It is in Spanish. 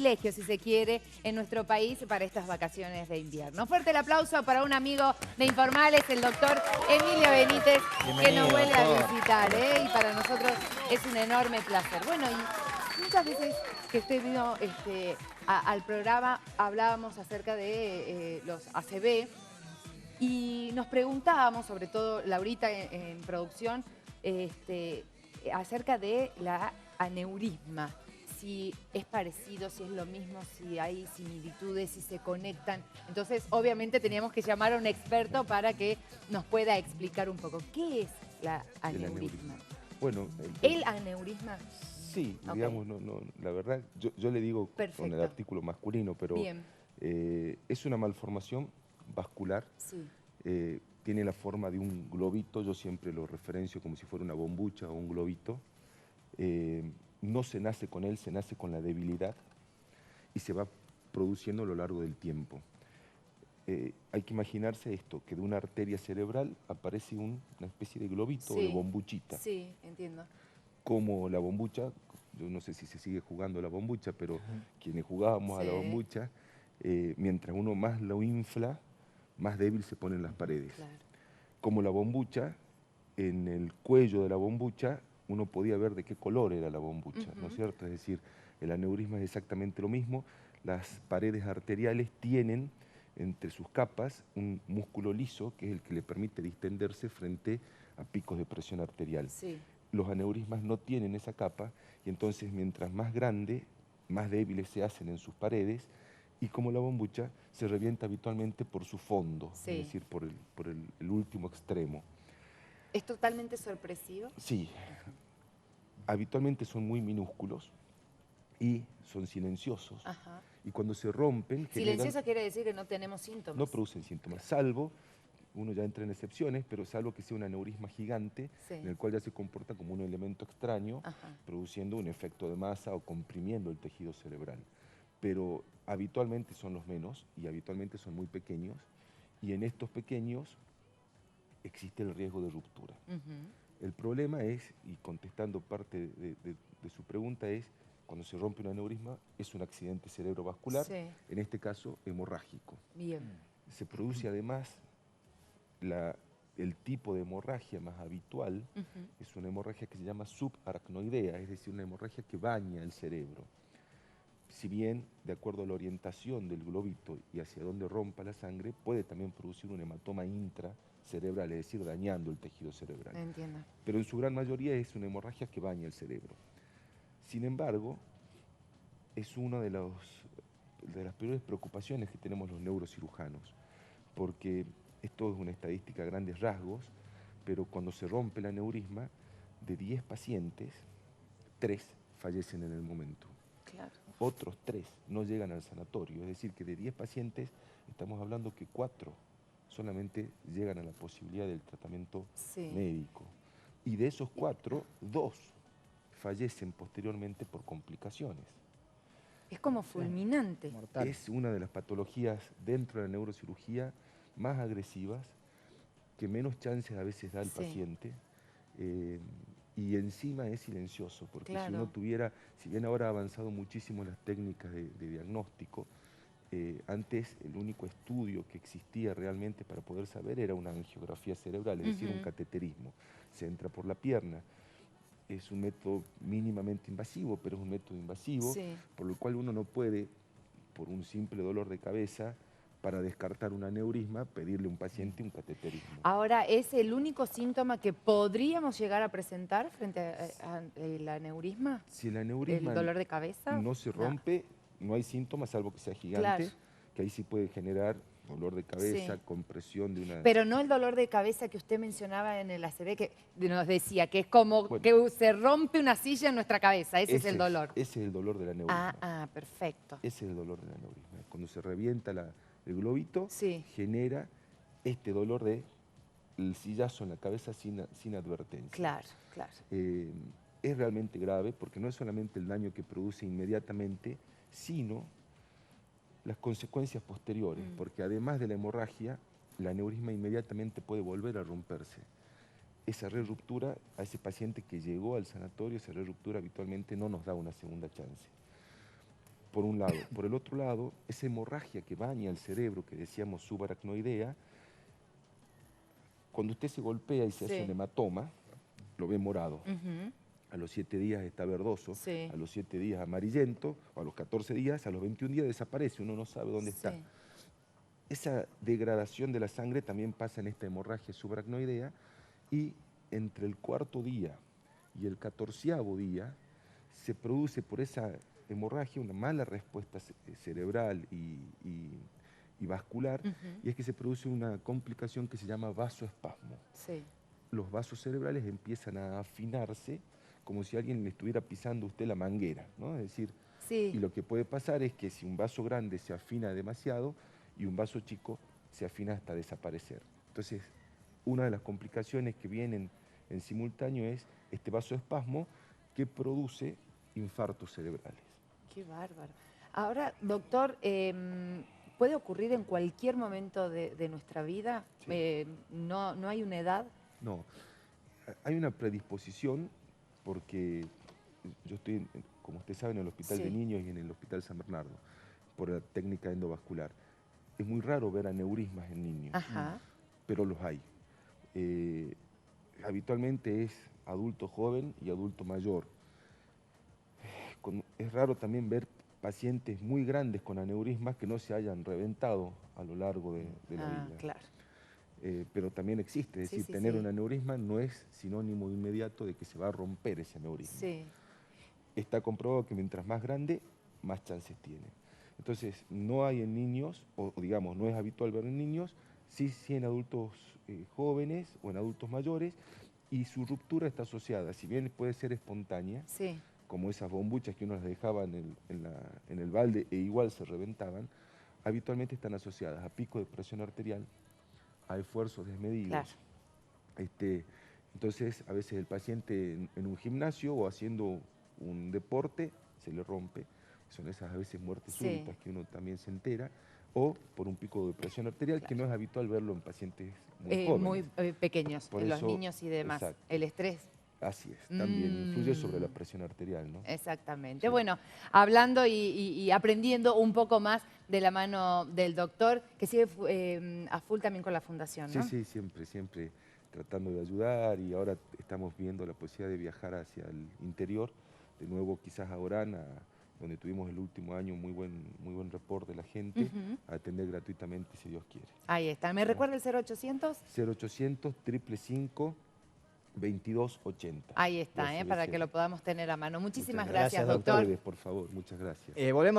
privilegio, si se quiere, en nuestro país para estas vacaciones de invierno. Fuerte el aplauso para un amigo de Informales, el doctor Emilio Benítez, que nos vuelve a visitar, ¿eh? Y para nosotros es un enorme placer. Bueno, y muchas veces que usted vino al programa hablábamos acerca de los ACV y nos preguntábamos, sobre todo Laurita en producción, acerca de la aneurisma. Si es parecido, si es lo mismo, si hay similitudes, si se conectan. Entonces, obviamente, teníamos que llamar a un experto para que nos pueda explicar un poco. ¿Qué es la aneurisma? Bueno, ¿El aneurisma? Sí, Okay. Digamos, la verdad, yo le digo Perfecto. Con el artículo masculino, pero es una malformación vascular. Sí. Tiene la forma de un globito, yo siempre lo referencio como si fuera una bombucha o un globito. No se nace con él, se nace con la debilidad y se va produciendo a lo largo del tiempo. Hay que imaginarse esto, que de una arteria cerebral aparece una especie de globito o de bombuchita. Sí, entiendo. Como la bombucha, yo no sé si se sigue jugando la bombucha, pero quienes jugábamos a la bombucha, mientras uno más lo infla, más débil se ponen las paredes. Claro. Como la bombucha, en el cuello de la bombucha uno podía ver de qué color era la bombucha, ¿no es cierto? Es decir, el aneurisma es exactamente lo mismo. Las paredes arteriales tienen entre sus capas un músculo liso, que es el que le permite distenderse frente a picos de presión arterial. Sí. Los aneurismas no tienen esa capa y entonces mientras más grande, más débiles se hacen en sus paredes y como la bombucha se revienta habitualmente por su fondo, es decir, por el último extremo. ¿Es totalmente sorpresivo? Sí, habitualmente son muy minúsculos y son silenciosos. Ajá. Y cuando se rompen... Silencioso quiere decir que no tenemos síntomas. No producen síntomas, salvo, uno ya entra en excepciones, pero salvo que sea un aneurisma gigante, en el cual ya se comporta como un elemento extraño, produciendo un efecto de masa o comprimiendo el tejido cerebral. Pero habitualmente son los menos y habitualmente son muy pequeños, y en estos pequeños existe el riesgo de ruptura. El problema es, y contestando parte de su pregunta, es cuando se rompe un aneurisma, es un accidente cerebrovascular, en este caso hemorrágico. Bien. Se produce además el tipo de hemorragia más habitual, es una hemorragia que se llama subaracnoidea, es decir, una hemorragia que baña el cerebro. Si bien, de acuerdo a la orientación del globito y hacia donde rompa la sangre, puede también producir un hematoma intracerebral, es decir, dañando el tejido cerebral. Entiendo. Pero en su gran mayoría es una hemorragia que baña el cerebro. Sin embargo, es una de las peores preocupaciones que tenemos los neurocirujanos, porque esto es una estadística a grandes rasgos, pero cuando se rompe el aneurisma, de 10 pacientes, 3 fallecen en el momento. Claro. Otros 3 no llegan al sanatorio, es decir, que de 10 pacientes estamos hablando que 4 solamente llegan a la posibilidad del tratamiento médico. Y de esos 4, 2 fallecen posteriormente por complicaciones. Es como fulminante. Mortal. Es una de las patologías dentro de la neurocirugía más agresivas, que menos chances a veces da el paciente, y encima es silencioso, porque si uno tuviera, si bien ahora ha avanzado muchísimo las técnicas de diagnóstico, antes el único estudio que existía realmente para poder saber era una angiografía cerebral, es decir, un cateterismo. Se entra por la pierna. Es un método mínimamente invasivo, pero es un método invasivo, por lo cual uno no puede, por un simple dolor de cabeza, para descartar un aneurisma, pedirle a un paciente un cateterismo. Ahora, ¿es el único síntoma que podríamos llegar a presentar frente al aneurisma? Si el aneurisma ¿El dolor de cabeza? No se rompe, no hay síntomas, salvo que sea gigante, que ahí sí puede generar dolor de cabeza, compresión de una... Pero no el dolor de cabeza que usted mencionaba en el ACV, que nos decía, que es como que se rompe una silla en nuestra cabeza, ese es el dolor. Ese es el dolor del aneurisma. Perfecto. Ese es el dolor del aneurisma. Cuando se revienta el globito, genera este dolor del sillazo en la cabeza sin advertencia. Claro, claro. Es realmente grave porque no es solamente el daño que produce inmediatamente, sino las consecuencias posteriores, porque además de la hemorragia, el aneurisma inmediatamente puede volver a romperse. Esa reruptura, a ese paciente que llegó al sanatorio, esa reruptura habitualmente no nos da una segunda chance. por un lado. Por el otro lado, esa hemorragia que baña el cerebro, que decíamos subaracnoidea, cuando usted se golpea y se hace un hematoma, lo ve morado. A los 7 días está verdoso, a los 7 días amarillento, o a los 14 días, a los 21 días desaparece, uno no sabe dónde está. Esa degradación de la sangre también pasa en esta hemorragia subaracnoidea, y entre el 4.º día y el 14.º día se produce por esa hemorragia una mala respuesta cerebral y vascular, y es que se produce una complicación que se llama vasoespasmo. Los vasos cerebrales empiezan a afinarse como si alguien le estuviera pisando a usted la manguera, ¿no? Es decir, y lo que puede pasar es que si un vaso grande se afina demasiado y un vaso chico se afina hasta desaparecer. Entonces, una de las complicaciones que vienen en simultáneo es este vasoespasmo que produce infartos cerebrales. Qué bárbaro. Ahora, doctor, ¿puede ocurrir en cualquier momento de nuestra vida? ¿No hay una edad? No, hay una predisposición porque yo estoy, como usted sabe, en el Hospital de Niños y en el Hospital San Bernardo, por la técnica endovascular. Es muy raro ver aneurismas en niños, pero los hay. Habitualmente es adulto joven y adulto mayor. Es raro también ver pacientes muy grandes con aneurismas que no se hayan reventado a lo largo de la vida. Claro. Pero también existe, es decir, tener un aneurisma no es sinónimo inmediato de que se va a romper ese aneurisma. Está comprobado que mientras más grande, más chances tiene. Entonces, no hay en niños, o digamos, no es habitual ver en niños, sí en adultos jóvenes o en adultos mayores, y su ruptura está asociada, si bien puede ser espontánea, como esas bombuchas que uno las dejaba en el balde e igual se reventaban, habitualmente están asociadas a pico de presión arterial, a esfuerzos desmedidos. Entonces, a veces el paciente en un gimnasio o haciendo un deporte se le rompe, son esas a veces muertes súbitas que uno también se entera, o por un pico de presión arterial, que no es habitual verlo en pacientes muy jóvenes. Muy pequeños, Por en eso, los niños y demás. exacto. El estrés. Así es, también influye sobre la presión arterial, ¿no? Exactamente. Bueno, hablando y aprendiendo un poco más de la mano del doctor, que sigue a full también con la fundación, ¿no? Sí, siempre tratando de ayudar, y ahora estamos viendo la posibilidad de viajar hacia el interior, de nuevo quizás a Orán, donde tuvimos el último año muy buen reporte de la gente, a atender gratuitamente si Dios quiere. Ahí está. ¿Me recuerda el 0800? 0800 555 2280. Ahí está, para que lo podamos tener a mano. Muchísimas gracias, doctor. doctor. A ustedes, por favor, muchas gracias. Volvemos